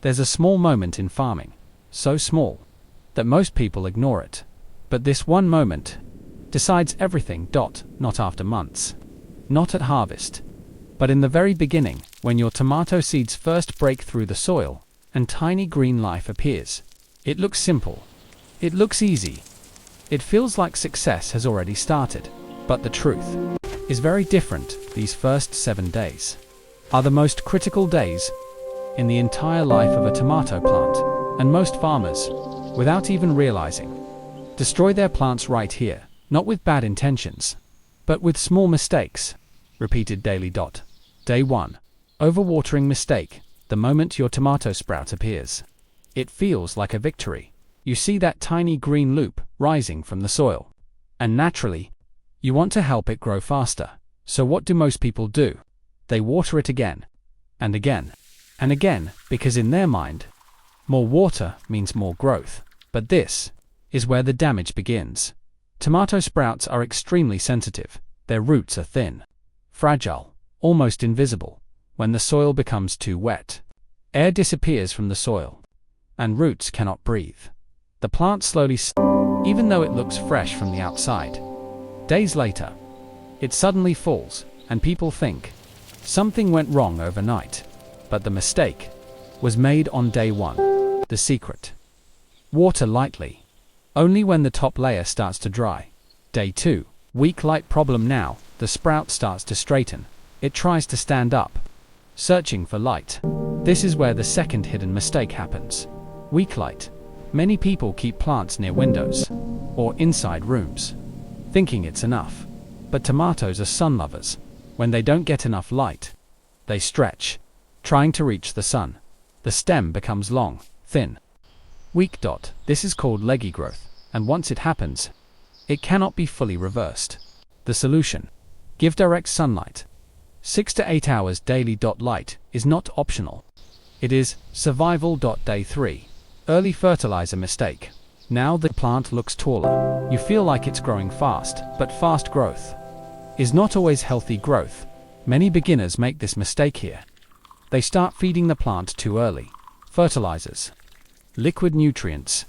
There's a small moment in farming, so small that most people ignore it. But this one moment decides everything. Not after months, not at harvest, but in the very beginning, when your tomato seeds first break through the soil and tiny green life appears. It looks simple. It looks easy. It feels like success has already started. But the truth is very different. These first 7 days are the most critical days in the entire life of a tomato plant, and most farmers, without even realizing, destroy their plants right here, not with bad intentions, but with small mistakes, repeated daily. Day 1. Overwatering mistake. The moment your tomato sprout appears, it feels like a victory. You see that tiny green loop rising from the soil, and naturally, you want to help it grow faster. So what do most people do? They water it again, and again, and again, because in their mind, more water means more growth. But this is where the damage begins. Tomato sprouts are extremely sensitive. Their roots are thin, fragile, almost invisible. When the soil becomes too wet, air disappears from the soil, and roots cannot breathe. The plant slowly, even though it looks fresh from the outside. Days later, it suddenly falls, and people think something went wrong overnight. But the mistake was made on day 1. The secret: water lightly, only when the top layer starts to dry. Day 2. Weak light problem. Now, the sprout starts to straighten. It tries to stand up, searching for light. This is where the second hidden mistake happens. Weak light. Many people keep plants near windows or inside rooms, thinking it's enough. But tomatoes are sun lovers. When they don't get enough light, they stretch, trying to reach the sun. The stem becomes long, thin, weak. This is called leggy growth, and once it happens, it cannot be fully reversed. The solution: give direct sunlight. 6 to 8 hours daily. Light is not optional. It is survival. Day 3. Early fertilizer mistake. Now the plant looks taller. You feel like it's growing fast, but fast growth is not always healthy growth. Many beginners make this mistake here. They start feeding the plant too early. Fertilizers, liquid nutrients,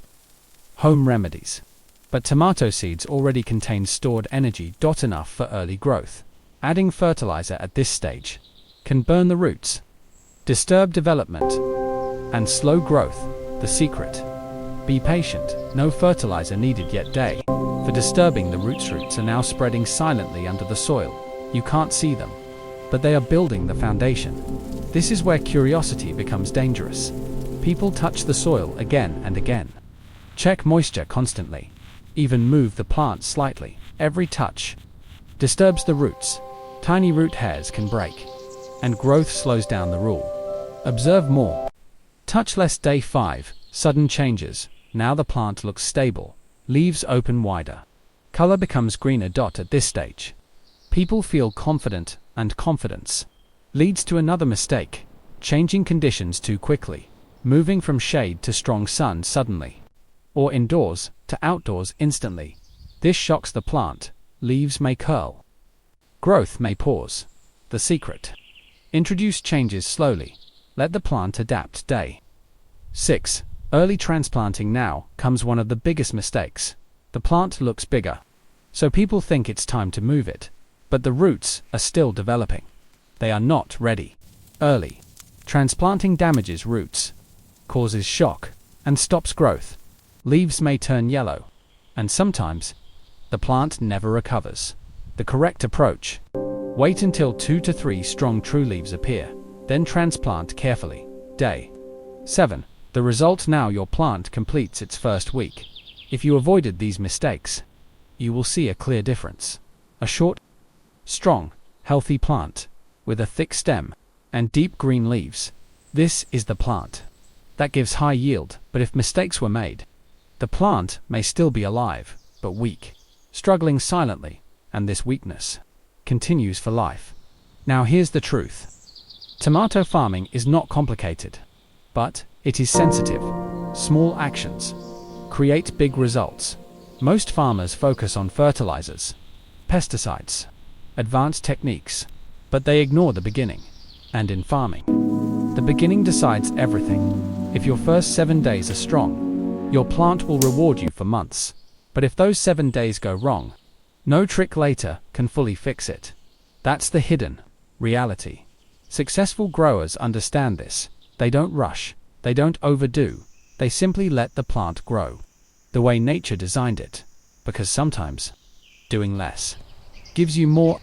home remedies. But tomato seeds already contain stored energy. Enough for early growth. Adding fertilizer at this stage can burn the roots, disturb development, and slow growth. The secret: be patient. No fertilizer needed yet. Day for disturbing the roots. Roots are now spreading silently under the soil. You can't see them, but they are building the foundation. This is where curiosity becomes dangerous. People touch the soil again and again. Check moisture constantly. Even move the plant slightly. Every touch disturbs the roots. Tiny root hairs can break, and growth slows down the rule. Observe more. Touch less. Day 5. Sudden changes. Now the plant looks stable. Leaves open wider. Color becomes greener. At this stage, people feel confident, and confidence leads to another mistake: changing conditions too quickly. Moving from shade to strong sun suddenly, or indoors to outdoors instantly. This shocks the plant. Leaves may curl. Growth may pause. The secret: introduce changes slowly. Let the plant adapt. Day 6. Early transplanting. Now comes one of the biggest mistakes. The plant looks bigger, so people think it's time to move it. But the roots are still developing. They are not ready. Early transplanting damages roots, causes shock, and stops growth. Leaves may turn yellow, and sometimes the plant never recovers. The correct approach: wait until 2 to 3 strong true leaves appear, then transplant carefully. Day 7. The result: now your plant completes its first week. If you avoided these mistakes, you will see a clear difference. A short, strong, healthy plant with a thick stem and deep green leaves. This is the plant that gives high yield. But if mistakes were made, the plant may still be alive, but weak, struggling silently, and this weakness continues for life. Now here's the truth. Tomato farming is not complicated, but it is sensitive. Small actions create big results. Most farmers focus on fertilizers, pesticides, advanced techniques, but they ignore the beginning. And in farming, the beginning decides everything. If your first 7 days are strong, your plant will reward you for months. But if those 7 days go wrong, no trick later can fully fix it. That's the hidden reality. Successful growers understand this. They don't rush, they don't overdo, they simply let the plant grow the way nature designed it. Because sometimes doing less gives you more